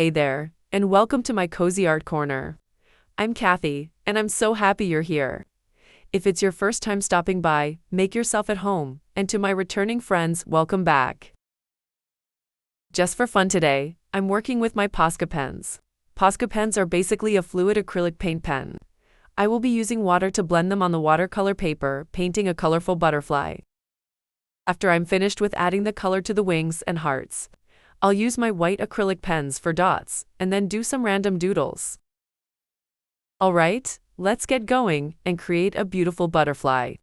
Hey there, and welcome to my cozy art corner. I'm Kathy, and I'm so happy you're here. If it's your first time stopping by, make yourself at home, and to my returning friends, welcome back. Just for fun today, I'm working with my Posca pens. Posca pens are basically a fluid acrylic paint pen. I will be using water to blend them on the watercolor paper, painting a colorful butterfly. After I'm finished with adding the color to the wings and hearts, I'll use my white acrylic pens for dots, and then do some random doodles. Alright, let's get going and create a beautiful butterfly.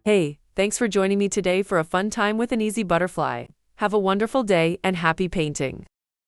Hey, thanks for joining me today for a fun time with an easy butterfly. Have a wonderful day and happy painting.